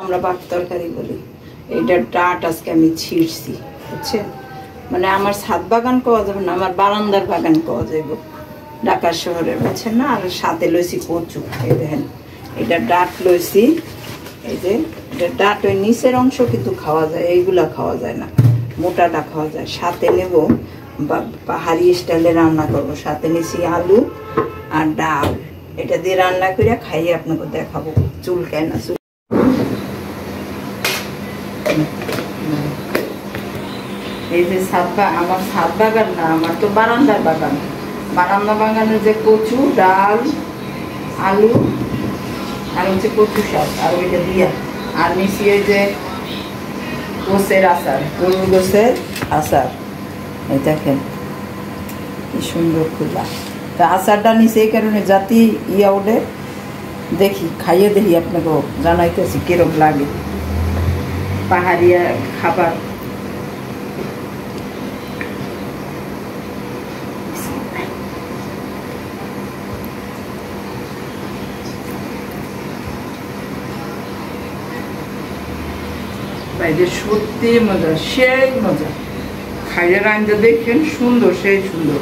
আমরা বাক তরকারি বলি। এইটার ডাঁট আজকে আমি ছিঁড়ছি, বুঝছেন? মানে আমার ছাদ বাগান পাওয়া যাবে না, আমার বারান্দার বাগান পাওয়া যাইব ঢাকা শহরে, বুঝছেন না? আর সাথে লইছি কচু, এই দেখেন এটা ডাঁট লইছি। এই যে এটা ডাঁট, ওই নিচের অংশ কিন্তু খাওয়া যায়, এইগুলা খাওয়া যায় না, মোটাটা খাওয়া যায়। সাথে নেব পাহাড়ি স্টাইলে রান্না করব, সাথে নিছি আলু আর ডাল। এটা দিয়ে রান্না করে খাইয়ে আপনাকে দেখাবো। চুলকায় না, এই যে আমার ছাদ বাগান না, আমার তো বারান্দার বাগান। বারান্দা বাগানে যে কচু, ডাল, আলু আর হচ্ছে কচু শাক, আর ওইটা দিয়া আর নিচি ওই যে গোছের আচার, গরুর গোছের আচার। এই দেখেন কি সুন্দর খোলা। তা আচারটা নিচে এই কারণে জাতি ইয়া ওঠে, দেখি খাইয়ে দেখি আপনাকেও জানাইতেছি কিরকম লাগে পাহাড়িয়া খাবার। বাইরে সত্যি মজা, সেই মজা। খাইয়ে রান্না দেখেন সুন্দর, সেই সুন্দর।